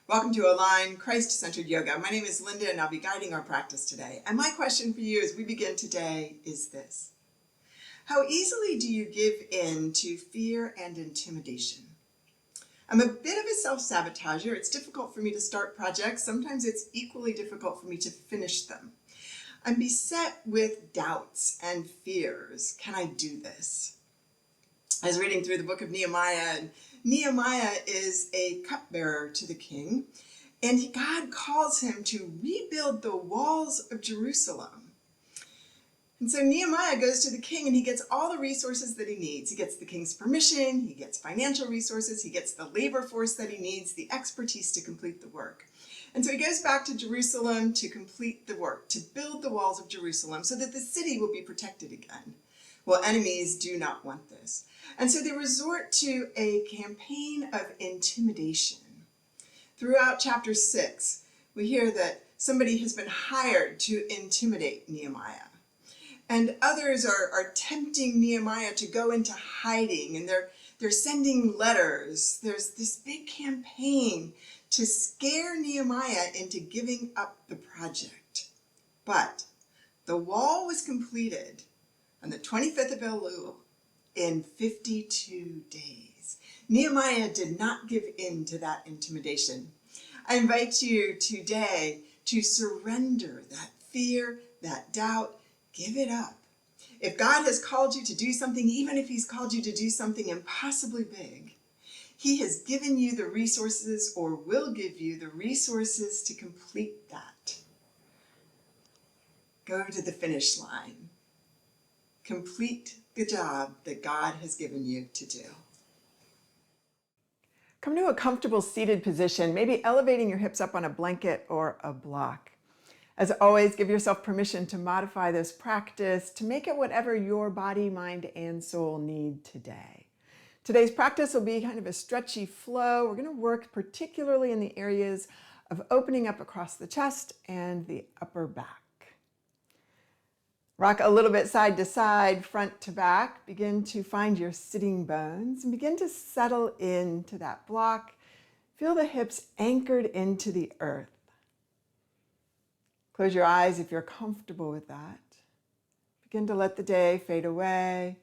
Welcome to Align Christ-Centered Yoga. My name is Linda and I'll be guiding our practice today. And my question for you as we begin today is this. How easily do you give in to fear and intimidation? I'm a bit of a self-sabotager. It's difficult for me to start projects. Sometimes it's equally difficult for me to finish them. I'm beset with doubts and fears. Can I do this? I was reading through the book of Nehemiah, and Nehemiah is a cupbearer to the king, and God calls him to rebuild the walls of Jerusalem. And so Nehemiah goes to the king and he gets all the resources that he needs. He gets the king's permission, he gets financial resources, he gets the labor force that he needs, the expertise to complete the work. And so he goes back to Jerusalem to complete the work, to build the walls of Jerusalem so that the city will be protected again. Well, enemies do not want this. And so they resort to a campaign of intimidation. Throughout chapter 6, we hear that somebody has been hired to intimidate Nehemiah. And others are tempting Nehemiah to go into hiding, and they're sending letters. There's this big campaign to scare Nehemiah into giving up the project. But the wall was completed on the 25th of Elul in 52 days. Nehemiah did not give in to that intimidation. I invite you today to surrender that fear, that doubt. Give it up. If God has called you to do something, even if he's called you to do something impossibly big, he has given you the resources or will give you the resources to complete that. Go to the finish line. Complete the job that God has given you to do. Come to a comfortable seated position, maybe elevating your hips up on a blanket or a block. As always, give yourself permission to modify this practice to make it whatever your body, mind, and soul need today. Today's practice will be kind of a stretchy flow. We're going to work particularly in the areas of opening up across the chest and the upper back. Rock a little bit side to side, front to back. Begin to find your sitting bones and begin to settle into that block. Feel the hips anchored into the earth. Close your eyes if you're comfortable with that. Begin to let the day fade away.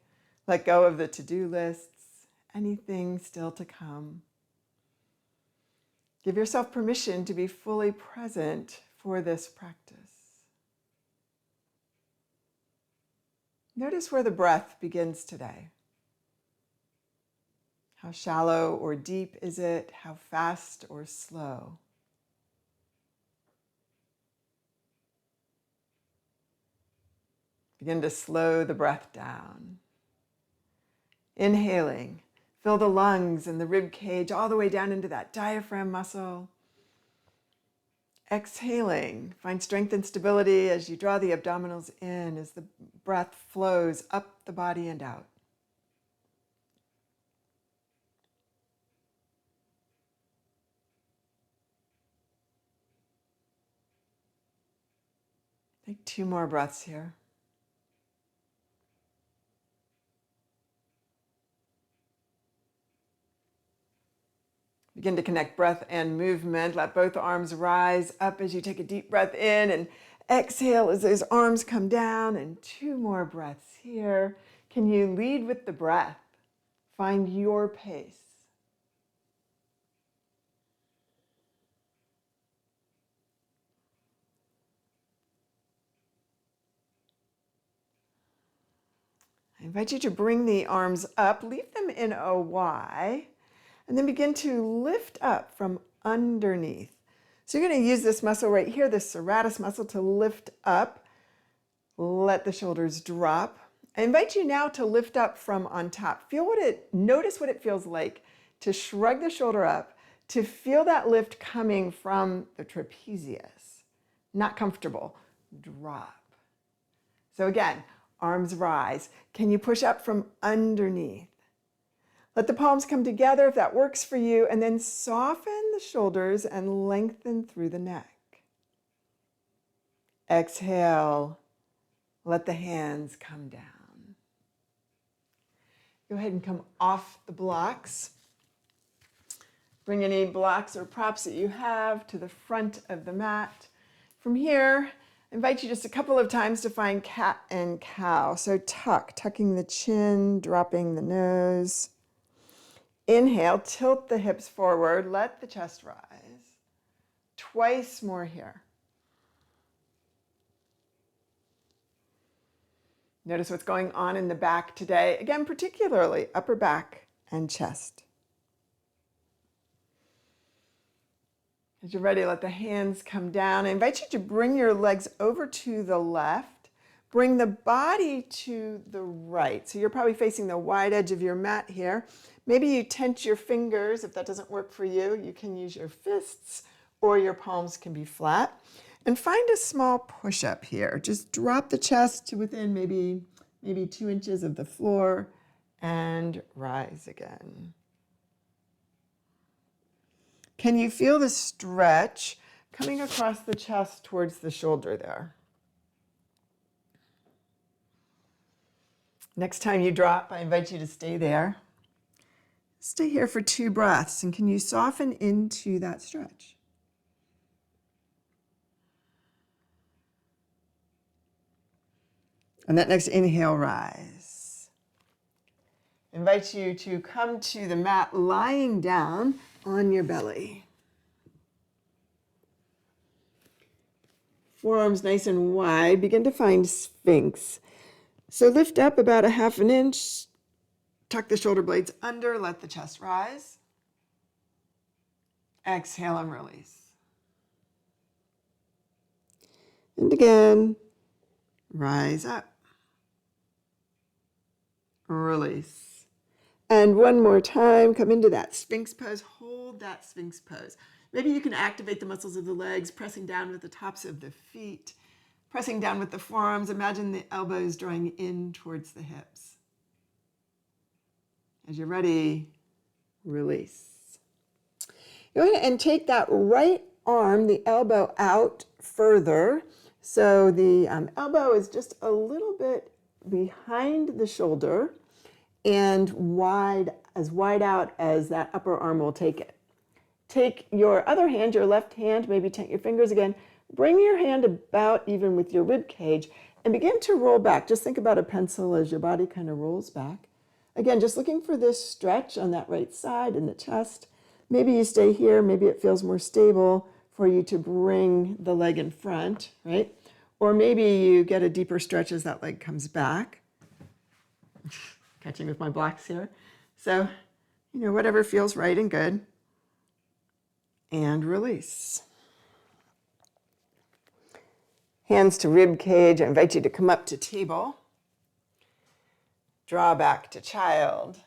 Let go of the to-do lists, anything still to come. Give yourself permission to be fully present for this practice. Notice where the breath begins today. How shallow or deep is it? How fast or slow? Begin to slow the breath down. Inhaling, fill the lungs and the rib cage all the way down into that diaphragm muscle. Exhaling, find strength and stability as you draw the abdominals in as the breath flows up the body and out. Take 2 more breaths here. Begin to connect breath and movement. Let both arms rise up as you take a deep breath in and exhale as those arms come down. And 2 more breaths here. Can you lead with the breath? Find your pace. I invite you to bring the arms up, leave them in a Y, and then begin to lift up from underneath. So you're going to use this muscle right here, this serratus muscle, to lift up. Let the shoulders drop. I invite you now to lift up from on top. Notice what it feels like to shrug the shoulder up, to feel that lift coming from the trapezius. Not comfortable. Drop. So again, arms rise. Can you push up from underneath? Let the palms come together if that works for you, and then soften the shoulders and lengthen through the neck. Exhale. Let the hands come down. Go ahead and come off the blocks. Bring any blocks or props that you have to the front of the mat. From here, I invite you just a couple of times to find cat and cow. So tucking the chin, dropping the nose. Inhale, tilt the hips forward, let the chest rise. Twice more here. Notice what's going on in the back today. Again, particularly upper back and chest. As you're ready, let the hands come down. I invite you to bring your legs over to the left. Bring the body to the right. So you're probably facing the wide edge of your mat here. Maybe you tense your fingers. If that doesn't work for you, you can use your fists or your palms can be flat. And find a small push-up here. Just drop the chest to within maybe 2 inches of the floor and rise again. Can you feel the stretch coming across the chest towards the shoulder there? Next time you drop, I invite you to stay there. Stay here for 2 breaths, and can you soften into that stretch? On that next inhale, rise. I invite you to come to the mat lying down on your belly. Forearms nice and wide. Begin to find Sphinx. So lift up about 1/2 inch. Tuck the shoulder blades under. Let the chest rise. Exhale and release. And again, rise up. Release. And one more time, come into that Sphinx pose. Hold that Sphinx pose. Maybe you can activate the muscles of the legs, pressing down with the tops of the feet, pressing down with the forearms. Imagine the elbows drawing in towards the hips. As you're ready, release. Go ahead and take that right arm, the elbow out further. So the elbow is just a little bit behind the shoulder and as wide out as that upper arm will take it. Take your other hand, your left hand, maybe tent your fingers again. Bring your hand about even with your rib cage and begin to roll back. Just think about a pencil as your body kind of rolls back. Again, just looking for this stretch on that right side in the chest. Maybe you stay here. Maybe it feels more stable for you to bring the leg in front, right? Or maybe you get a deeper stretch as that leg comes back. Catching with my blocks here. So, whatever feels right and good. And release. Hands to rib cage. I invite you to come up to table. Draw back to child.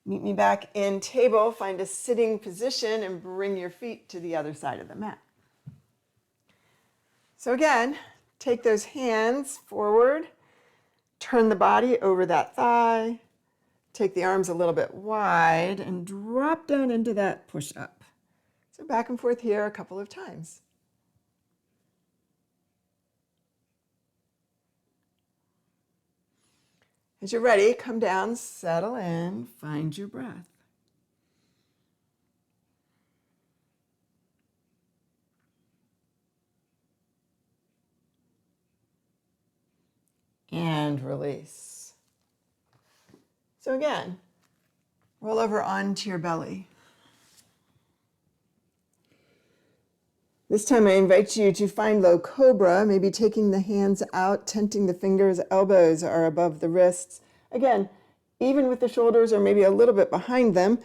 Meet me back in table. Find a sitting position and bring your feet to the other side of the mat. So again, take those hands forward. Turn the body over that thigh. Take the arms a little bit wide and drop down into that push-up. So back and forth here a couple of times. As you're ready, come down, settle in, find your breath. And release. So again, roll over onto your belly. This time I invite you to find low cobra, maybe taking the hands out, tenting the fingers, elbows are above the wrists. Again, even with the shoulders or maybe a little bit behind them,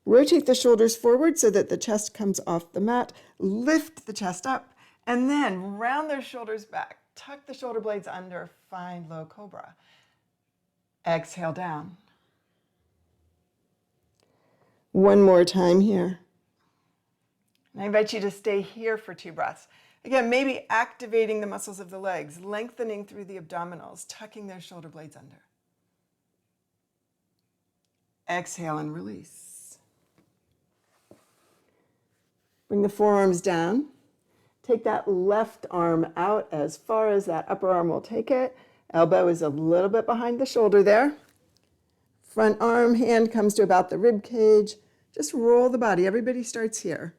rotate the shoulders forward so that the chest comes off the mat, lift the chest up, and then round those shoulders back. Tuck the shoulder blades under, find low cobra. Exhale down. One more time here. And I invite you to stay here for 2 breaths. Again, maybe activating the muscles of the legs, lengthening through the abdominals, tucking those shoulder blades under. Exhale and release. Bring the forearms down. Take that left arm out as far as that upper arm will take it. Elbow is a little bit behind the shoulder there. Front arm, hand comes to about the rib cage. Just roll the body. Everybody starts here.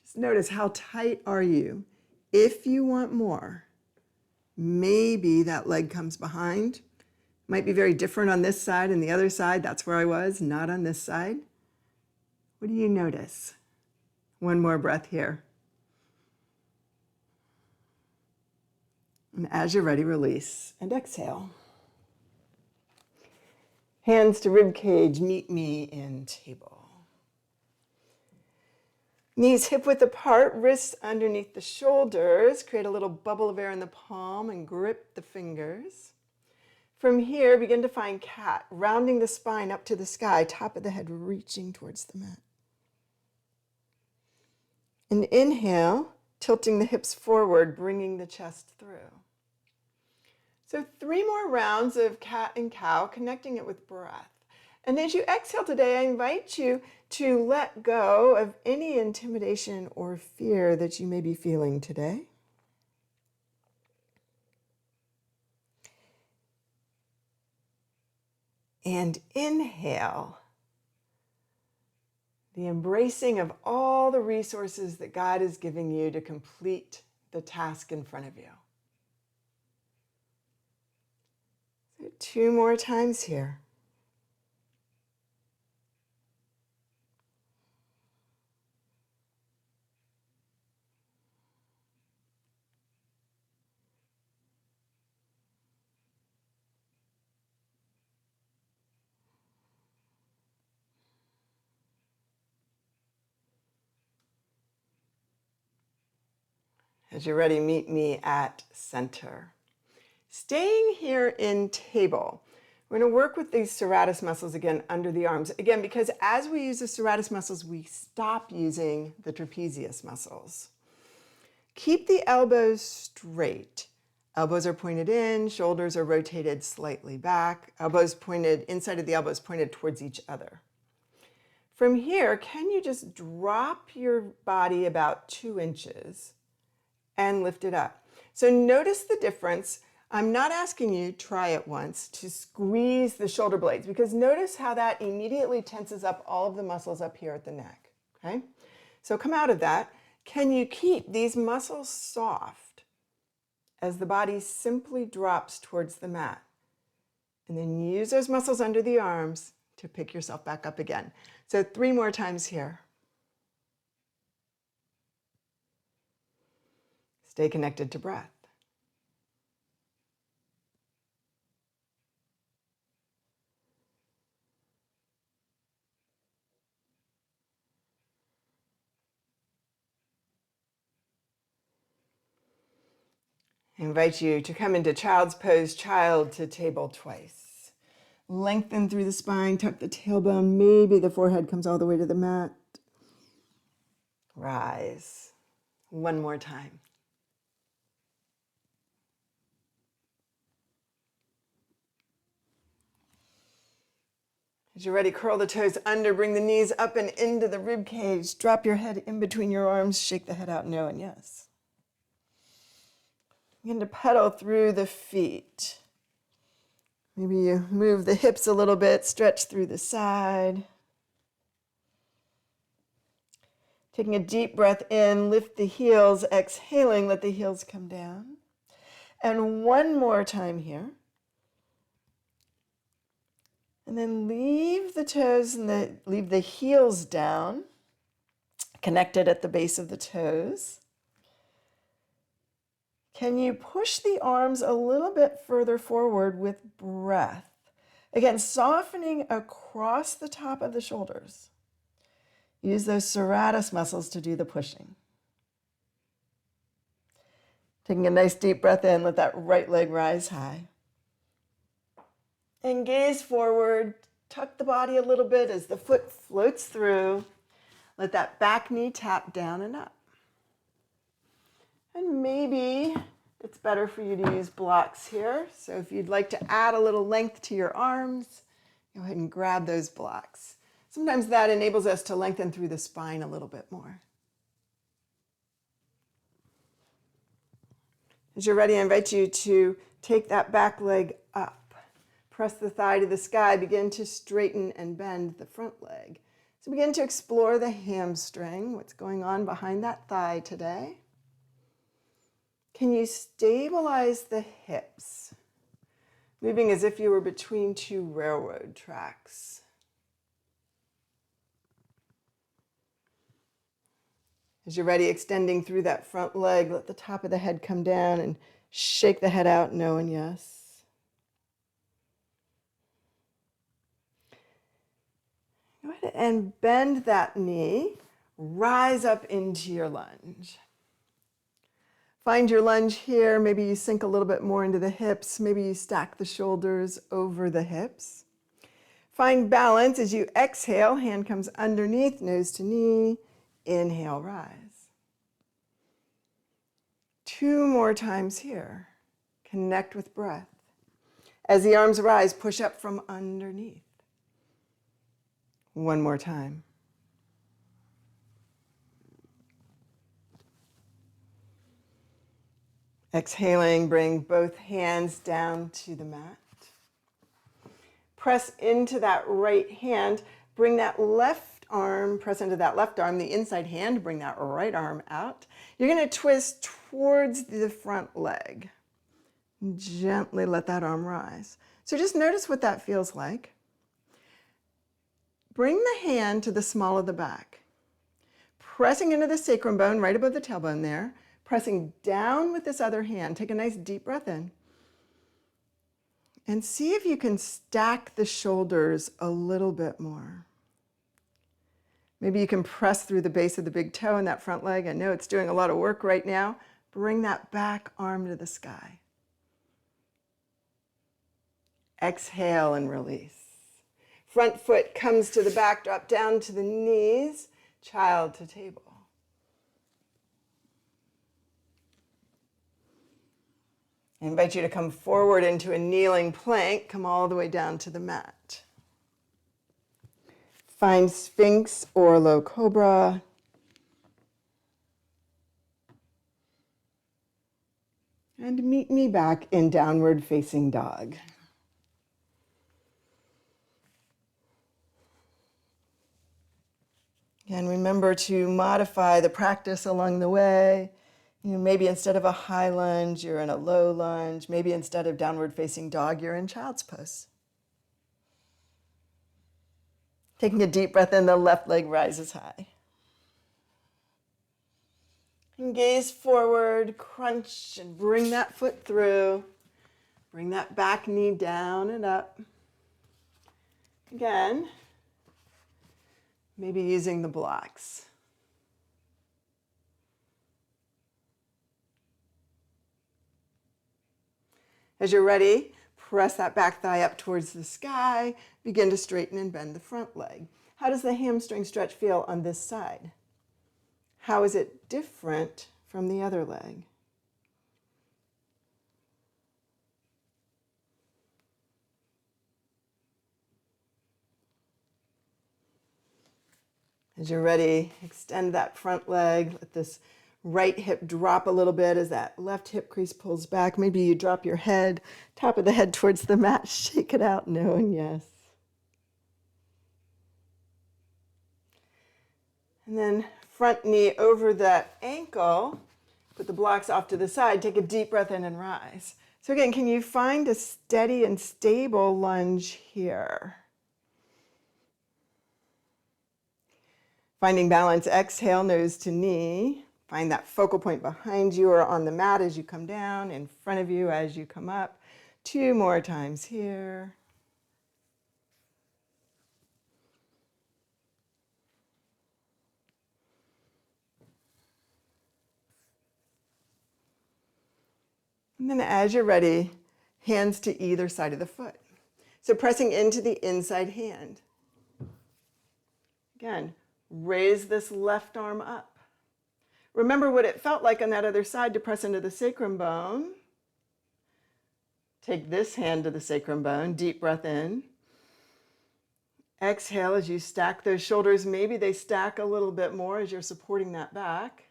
Just notice how tight are you. If you want more, maybe that leg comes behind. Might be very different on this side and the other side. That's where I was, not on this side. What do you notice? One more breath here. And as you're ready, release and exhale. Hands to rib cage, meet me in table. Knees hip width apart, wrists underneath the shoulders. Create a little bubble of air in the palm and grip the fingers. From here, begin to find cat, rounding the spine up to the sky, top of the head reaching towards the mat. And inhale, tilting the hips forward, bringing the chest through. So 3 more rounds of cat and cow, connecting it with breath. And as you exhale today, I invite you to let go of any intimidation or fear that you may be feeling today. And inhale, the embracing of all the resources that God is giving you to complete the task in front of you. So 2 more times here. As you're ready, meet me at center. Staying here in table, we're going to work with these serratus muscles again under the arms. Again, because as we use the serratus muscles, we stop using the trapezius muscles. Keep the elbows straight. Elbows are pointed in, shoulders are rotated slightly back, elbows pointed, inside of the elbows pointed towards each other. From here, can you just drop your body about 2 inches and lift it up? So notice the difference. I'm not asking you, try it once, to squeeze the shoulder blades, because notice how that immediately tenses up all of the muscles up here at the neck, okay? So come out of that. Can you keep these muscles soft as the body simply drops towards the mat? And then use those muscles under the arms to pick yourself back up again. So 3 more times here. Stay connected to breath. I invite you to come into child's pose, child to table twice. Lengthen through the spine, tuck the tailbone, maybe the forehead comes all the way to the mat. Rise. 1 more time. As you're ready, curl the toes under, bring the knees up and into the rib cage. Drop your head in between your arms, shake the head out, no and yes. Begin to pedal through the feet. Maybe you move the hips a little bit, stretch through the side. Taking a deep breath in, lift the heels, exhaling, let the heels come down. And 1 more time here. And then leave the toes and leave the heels down, connected at the base of the toes. Can you push the arms a little bit further forward with breath? Again, softening across the top of the shoulders. Use those serratus muscles to do the pushing. Taking a nice deep breath in, let that right leg rise high. And gaze forward, tuck the body a little bit as the foot floats through. Let that back knee tap down and up. And maybe it's better for you to use blocks here. So if you'd like to add a little length to your arms, go ahead and grab those blocks. Sometimes that enables us to lengthen through the spine a little bit more. As you're ready, I invite you to take that back leg up. Press the thigh to the sky. Begin to straighten and bend the front leg. So begin to explore the hamstring, what's going on behind that thigh today. Can you stabilize the hips, moving as if you were between two railroad tracks? As you're ready, extending through that front leg, let the top of the head come down and shake the head out, no and yes. Go ahead and bend that knee, rise up into your lunge. Find your lunge here. Maybe you sink a little bit more into the hips. Maybe you stack the shoulders over the hips. Find balance as you exhale. Hand comes underneath, nose to knee. Inhale, rise. 2 more times here. Connect with breath. As the arms rise, push up from underneath. 1 more time. Exhaling, bring both hands down to the mat. Press into that right hand. Bring that left arm, press into that left arm, the inside hand, bring that right arm out. You're going to twist towards the front leg. Gently let that arm rise. So just notice what that feels like. Bring the hand to the small of the back. Pressing into the sacrum bone right above the tailbone there. Pressing down with this other hand. Take a nice deep breath in. And see if you can stack the shoulders a little bit more. Maybe you can press through the base of the big toe in that front leg. I know it's doing a lot of work right now. Bring that back arm to the sky. Exhale and release. Front foot comes to the back, drop down to the knees, child to table. I invite you to come forward into a kneeling plank. Come all the way down to the mat. Find Sphinx or low cobra. And meet me back in downward facing dog. And remember to modify the practice along the way. Maybe instead of a high lunge, you're in a low lunge. Maybe instead of downward facing dog, you're in child's pose. Taking a deep breath in, the left leg rises high. And gaze forward, crunch, and bring that foot through. Bring that back knee down and up. Again, maybe using the blocks. As you're ready, press that back thigh up towards the sky. Begin to straighten and bend the front leg. How does the hamstring stretch feel on this side? How is it different from the other leg? As you're ready, extend that front leg. Let this right hip drop a little bit as that left hip crease pulls back. Maybe you drop your head, top of the head towards the mat. Shake it out, no and yes. And then front knee over that ankle. Put the blocks off to the side. Take a deep breath in and rise. So again, can you find a steady and stable lunge here? Finding balance, exhale, nose to knee. Find that focal point behind you or on the mat as you come down, in front of you as you come up. 2 more times here. And then as you're ready, hands to either side of the foot. So pressing into the inside hand. Again, raise this left arm up. Remember what it felt like on that other side to press into the sacrum bone. Take this hand to the sacrum bone, deep breath in. Exhale as you stack those shoulders. Maybe they stack a little bit more as you're supporting that back.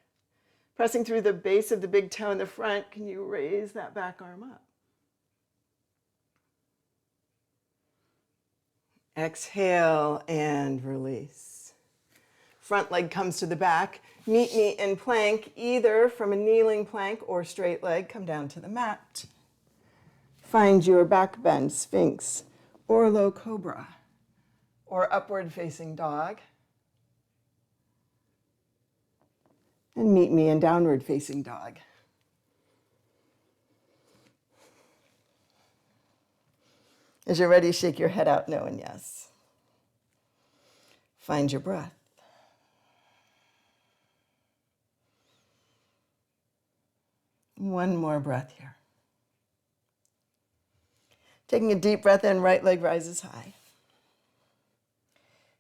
Pressing through the base of the big toe in the front, can you raise that back arm up? Exhale and release. Front leg comes to the back. Meet me in plank, either from a kneeling plank or straight leg. Come down to the mat. Find your back bend, Sphinx, or low cobra, or upward facing dog. And meet me in downward facing dog. As you're ready, shake your head out, no and yes. Find your breath. One more breath here. Taking a deep breath in, right leg rises high.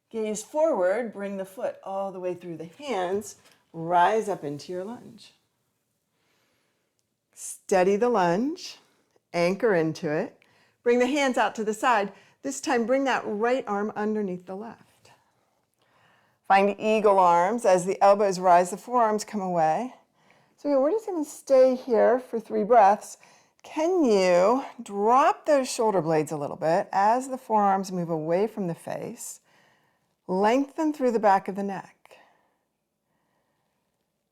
Gaze forward, bring the foot all the way through the hands, rise up into your lunge. Steady the lunge, anchor into it. Bring the hands out to the side. This time, bring that right arm underneath the left. Find eagle arms. As the elbows rise, the forearms come away. So we're just going to stay here for 3 breaths. Can you drop those shoulder blades a little bit as the forearms move away from the face? Lengthen through the back of the neck.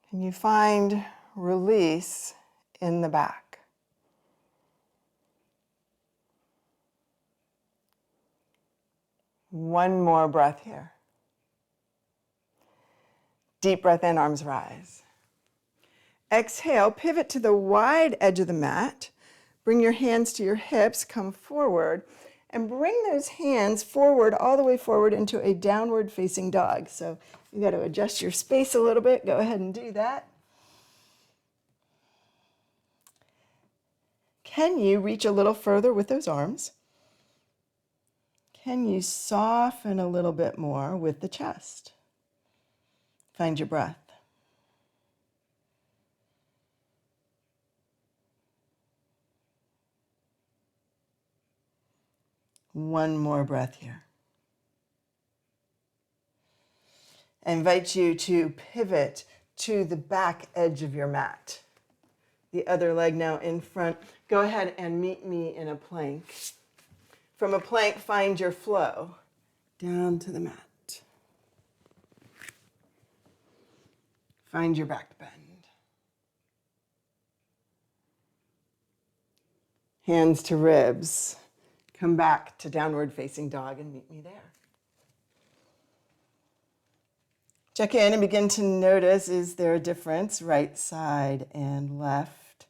Can you find release in the back? One more breath here. Deep breath in, arms rise. Exhale, pivot to the wide edge of the mat. Bring your hands to your hips, come forward, and bring those hands forward, all the way forward into a downward facing dog. So you got to adjust your space a little bit. Go ahead and do that. Can you reach a little further with those arms? Can you soften a little bit more with the chest? Find your breath. One more breath here. I invite you to pivot to the back edge of your mat. The other leg now in front. Go ahead and meet me in a plank. From a plank, find your flow down to the mat. Find your back bend. Hands to ribs. Come back to downward facing dog and meet me there. Check in and begin to notice, is there a difference, right side and left,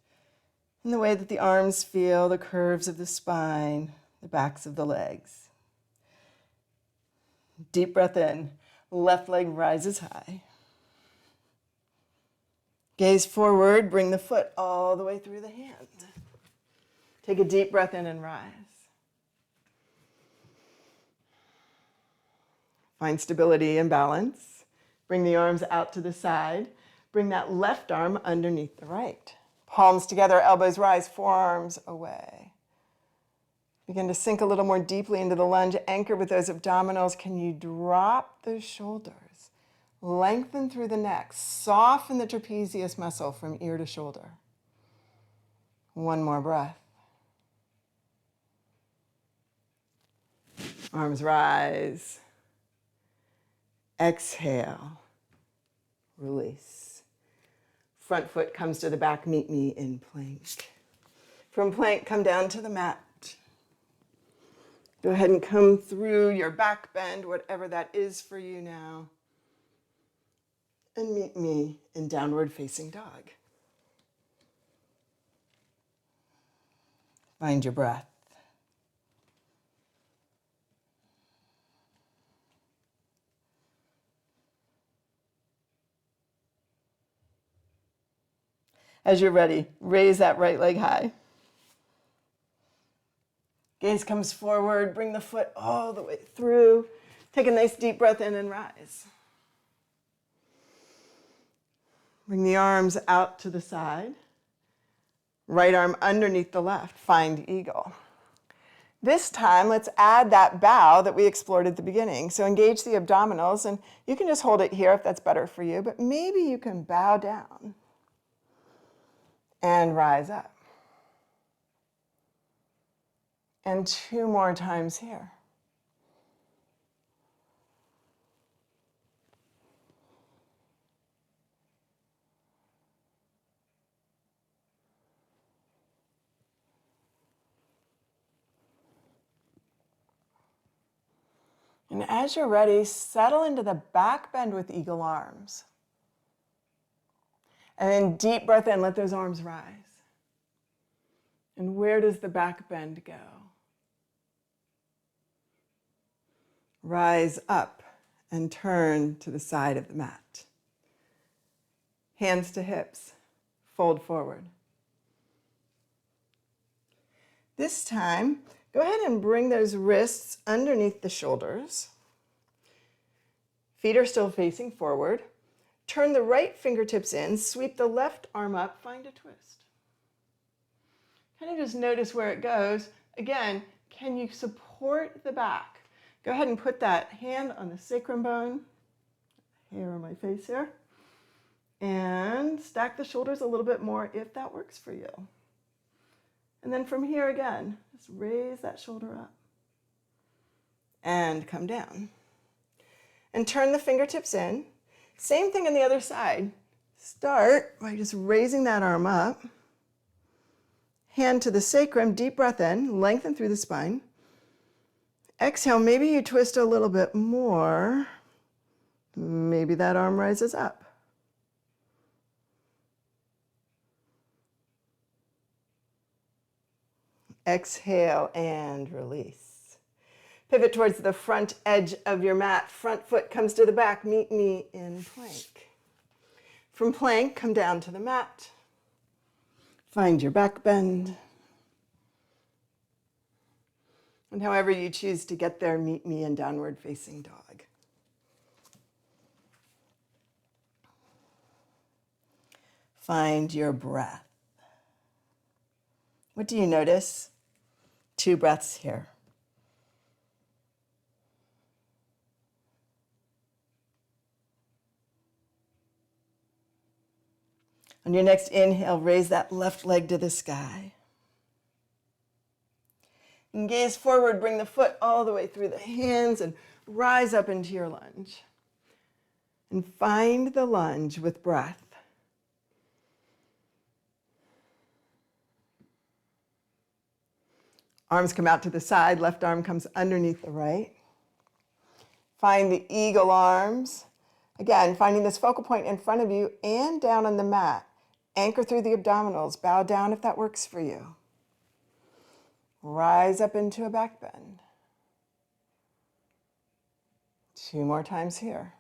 in the way that the arms feel, the curves of the spine, the backs of the legs. Deep breath in, left leg rises high. Gaze forward, bring the foot all the way through the hand. Take a deep breath in and rise. Find stability and balance. Bring the arms out to the side. Bring that left arm underneath the right. Palms together, elbows rise, forearms away. Begin to sink a little more deeply into the lunge. Anchor with those abdominals. Can you drop the shoulders? Lengthen through the neck. Soften the trapezius muscle from ear to shoulder. One more breath. Arms rise. Exhale. Release. Front foot comes to the back. Meet me in plank. From plank, come down to the mat. Go ahead and come through your back bend, whatever that is for you now. And meet me in downward facing dog. Find your breath. As you're ready, raise that right leg high. Gaze comes forward, bring the foot all the way through. Take a nice deep breath in and rise. Bring the arms out to the side. Right arm underneath the left, find eagle. This time, let's add that bow that we explored at the beginning. So engage the abdominals, and you can just hold it here if that's better for you, but maybe you can bow down and rise up. And 2 more times here. And as you're ready, settle into the back bend with eagle arms. And then deep breath in, let those arms rise. And where does the back bend go? Rise up and turn to the side of the mat. Hands to hips, fold forward. This time, go ahead and bring those wrists underneath the shoulders. Feet are still facing forward. Turn the right fingertips in, sweep the left arm up, find a twist. Kind of just notice where it goes. Again, can you support the back? Go ahead and put that hand on the sacrum bone, hair on my face here, and stack the shoulders a little bit more if that works for you. And then from here again, just raise that shoulder up and come down. And turn the fingertips in. Same thing on the other side. Start by just raising that arm up. Hand to the sacrum, deep breath in, lengthen through the spine. Exhale, maybe you twist a little bit more. Maybe that arm rises up. Exhale and release. Pivot towards the front edge of your mat. Front foot comes to the back. Meet me in plank. From plank, come down to the mat. Find your back bend. And however you choose to get there, meet me in downward facing dog. Find your breath. What do you notice? 2 breaths here. On your next inhale, raise that left leg to the sky. And gaze forward, bring the foot all the way through the hands and rise up into your lunge. And find the lunge with breath. Arms come out to the side, left arm comes underneath the right. Find the eagle arms. Again, finding this focal point in front of you and down on the mat. Anchor through the abdominals. Bow down if that works for you. Rise up into a back bend. 2 more times here.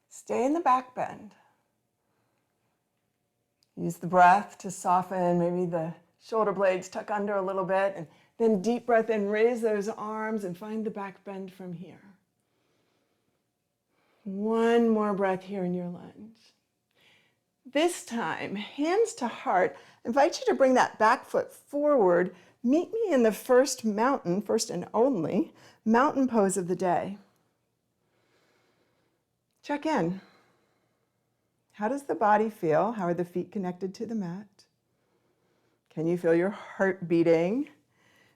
Stay in the back bend. Use the breath to soften, maybe the shoulder blades tuck under a little bit, and then deep breath in, raise those arms and find the back bend from here. 1 more breath here in your lunge. This time, hands to heart. I invite you to bring that back foot forward. Meet me in the first and only mountain pose of the day. Check in. How does the body feel? How are the feet connected to the mat? Can you feel your heart beating?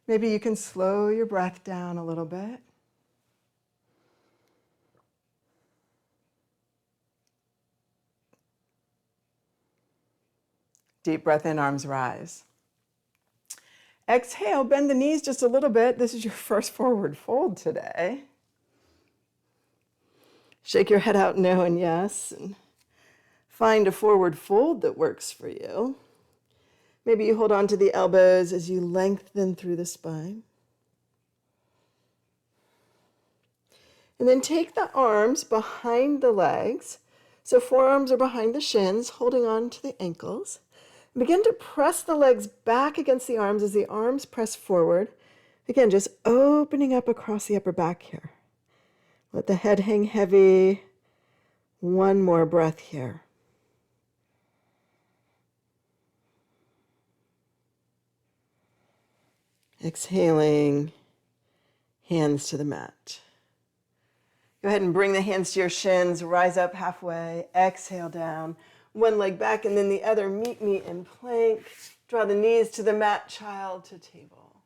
Maybe you can slow your breath down a little bit. Deep breath in, arms rise. Exhale, bend the knees just a little bit. This is your first forward fold today. Shake your head out no and yes, and find a forward fold that works for you. Maybe you hold on to the elbows as you lengthen through the spine. And then take the arms behind the legs. So forearms are behind the shins, holding on to the ankles. Begin to press the legs back against the arms as the arms press forward. Again, just opening up across the upper back here. Let the head hang heavy. 1 more breath here. Exhaling, hands to the mat. Go ahead and bring the hands to your shins, rise up halfway, exhale down. 1 leg back and then the other. Meet me in plank. Draw the knees to the mat, child to table.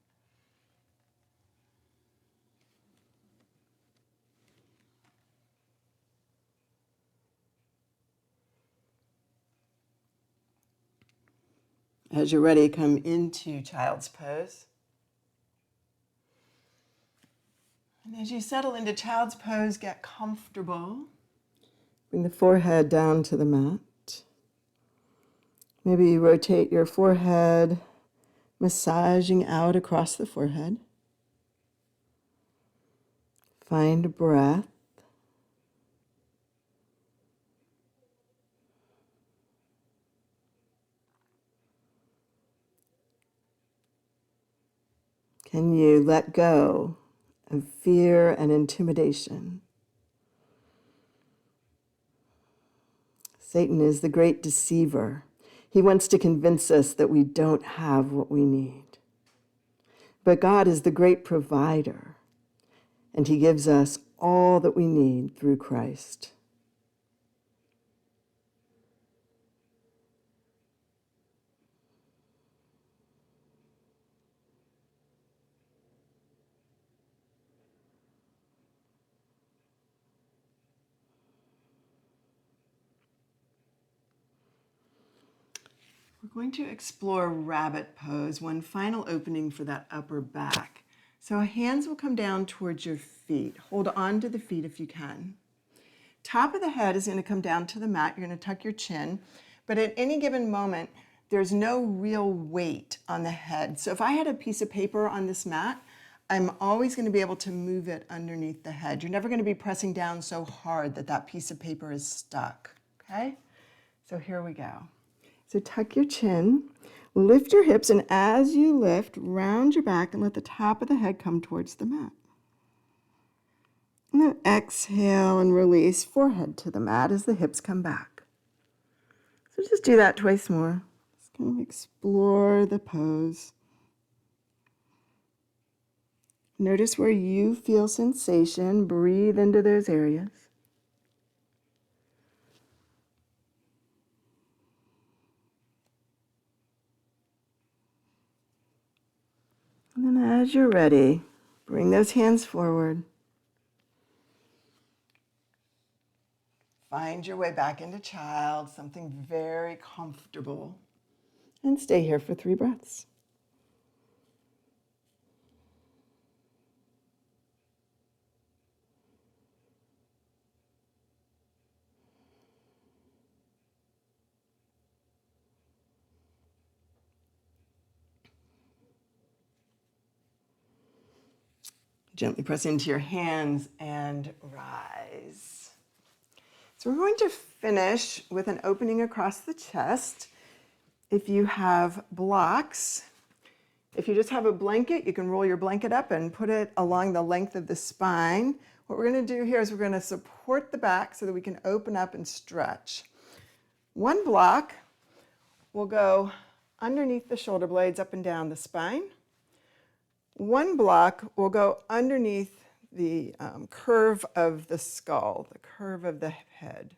As you're ready, come into child's pose. And as you settle into child's pose, get comfortable. Bring the forehead down to the mat. Maybe you rotate your forehead, massaging out across the forehead. Find a breath. Can you let go of fear and intimidation? Satan is the great deceiver. He wants to convince us that we don't have what we need. But God is the great provider, and he gives us all that we need through Christ. We're going to explore rabbit pose, one final opening for that upper back. So hands will come down towards your feet. Hold on to the feet if you can. Top of the head is going to come down to the mat. You're going to tuck your chin. But at any given moment, there's no real weight on the head. So if I had a piece of paper on this mat, I'm always going to be able to move it underneath the head. You're never going to be pressing down so hard that that piece of paper is stuck. Okay? So here we go. So tuck your chin, lift your hips, and as you lift, round your back and let the top of the head come towards the mat. And then exhale and release forehead to the mat as the hips come back. So just do that twice more. Just kind of explore the pose. Notice where you feel sensation. Breathe into those areas. And then as you're ready, bring those hands forward. Find your way back into child, something very comfortable. And stay here for 3 breaths. Gently press into your hands and rise. So we're going to finish with an opening across the chest. If you have blocks, if you just have a blanket, you can roll your blanket up and put it along the length of the spine. What we're going to do here is we're going to support the back so that we can open up and stretch. One block will go underneath the shoulder blades up and down the spine. One block will go underneath the curve of the skull, the curve of the head.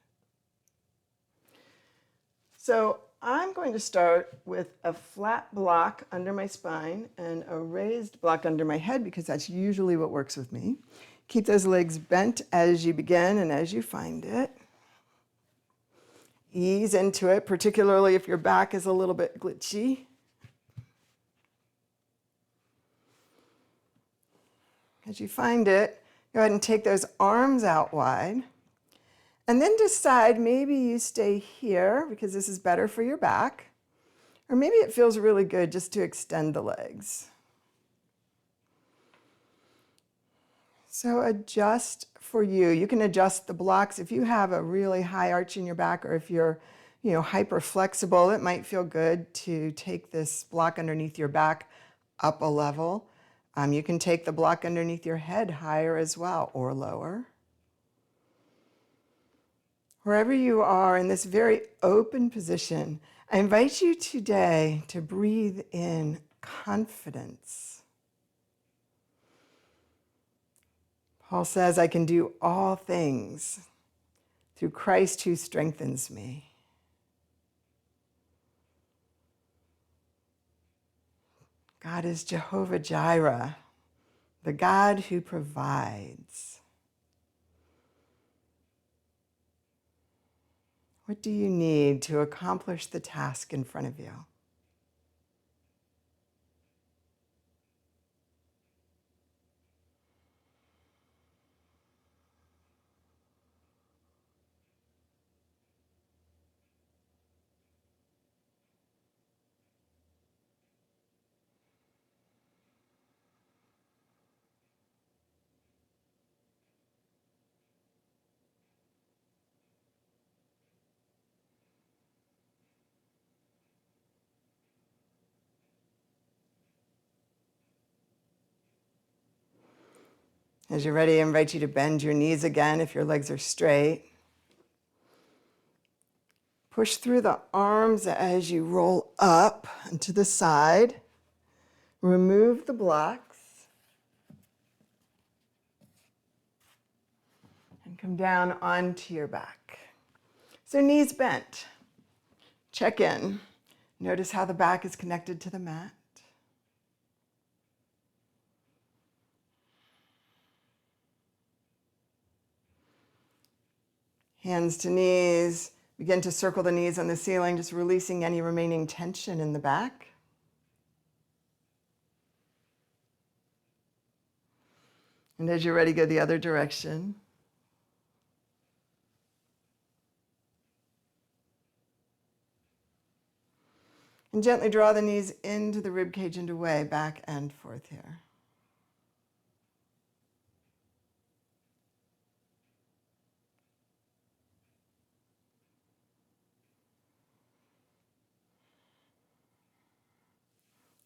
So I'm going to start with a flat block under my spine and a raised block under my head because that's usually what works with me. Keep those legs bent as you begin and as you find it. Ease into it, particularly if your back is a little bit glitchy. As you find it, go ahead and take those arms out wide. And then decide maybe you stay here because this is better for your back. Or maybe it feels really good just to extend the legs. So adjust for you. You can adjust the blocks. If you have a really high arch in your back or if you're hyper flexible, it might feel good to take this block underneath your back up a level. You can take the block underneath your head higher as well or lower. Wherever you are in this very open position, I invite you today to breathe in confidence. Paul says, I can do all things through Christ who strengthens me. God is Jehovah Jireh, the God who provides. What do you need to accomplish the task in front of you? As you're ready, I invite you to bend your knees again if your legs are straight. Push through the arms as you roll up and to the side. Remove the blocks. And come down onto your back. So knees bent. Check in. Notice how the back is connected to the mat. Hands to knees. Begin to circle the knees on the ceiling, just releasing any remaining tension in the back. And as you're ready, go the other direction. And gently draw the knees into the rib cage and away, back and forth here.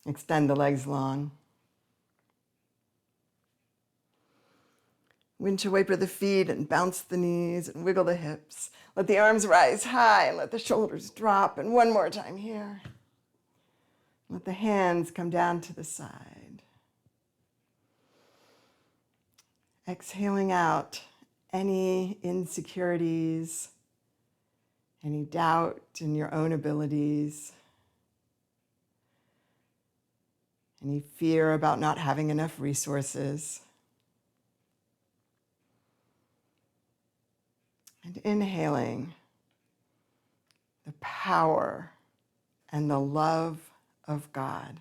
Extend the legs long. Windshield wiper the feet and bounce the knees and wiggle the hips. Let the arms rise high and let the shoulders drop. And one more time here. Let the hands come down to the side. Exhaling out any insecurities, any doubt in your own abilities, any fear about not having enough resources. And inhaling the power and the love of God.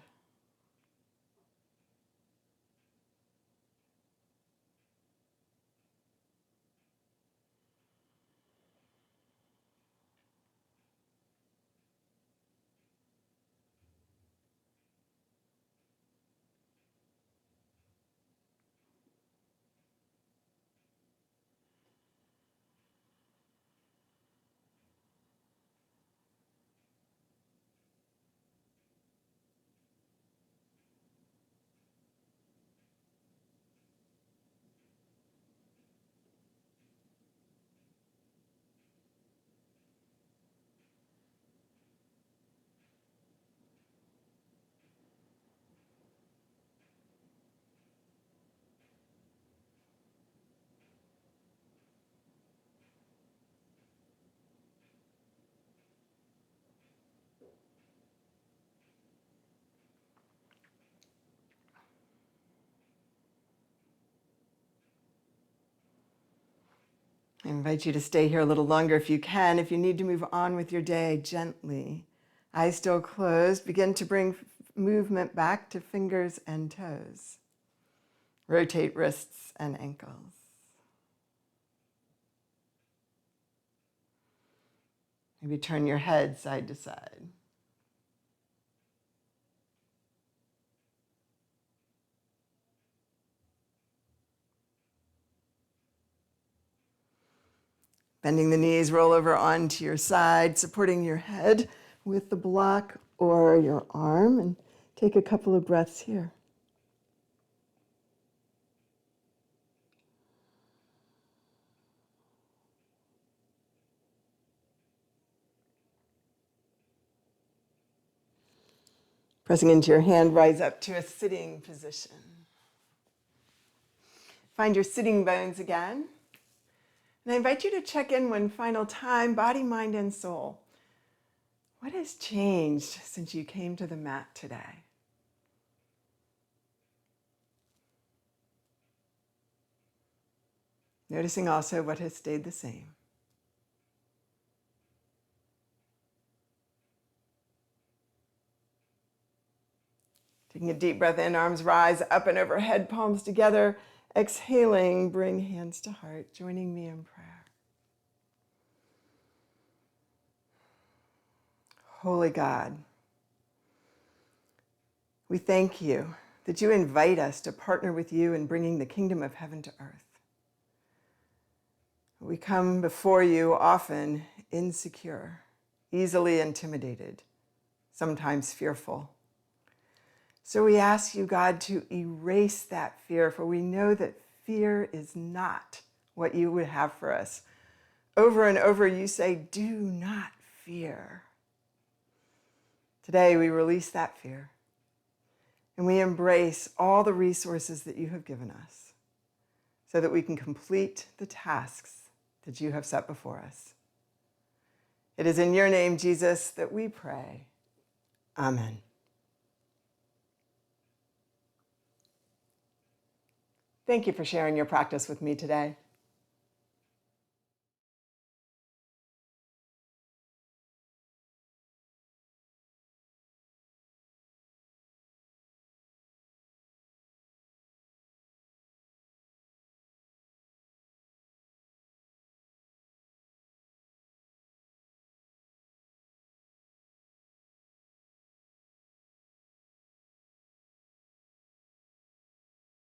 I invite you to stay here a little longer if you can. If you need to move on with your day, gently, eyes still closed, begin to bring movement back to fingers and toes. Rotate wrists and ankles. Maybe turn your head side to side. Bending the knees, roll over onto your side, supporting your head with the block or your arm, and take a couple of breaths here. Pressing into your hand, rise up to a sitting position. Find your sitting bones again. And I invite you to check in one final time, body, mind, and soul. What has changed since you came to the mat today? Noticing also what has stayed the same. Taking a deep breath in, arms rise up and overhead, palms together. Exhaling, bring hands to heart, joining me in prayer. Holy God, we thank you that you invite us to partner with you in bringing the kingdom of heaven to earth. We come before you often insecure, easily intimidated, sometimes fearful. So we ask you, God, to erase that fear, for we know that fear is not what you would have for us. Over and over you say, do not fear. Today we release that fear and we embrace all the resources that you have given us so that we can complete the tasks that you have set before us. It is in your name, Jesus, that we pray. Amen. Thank you for sharing your practice with me today.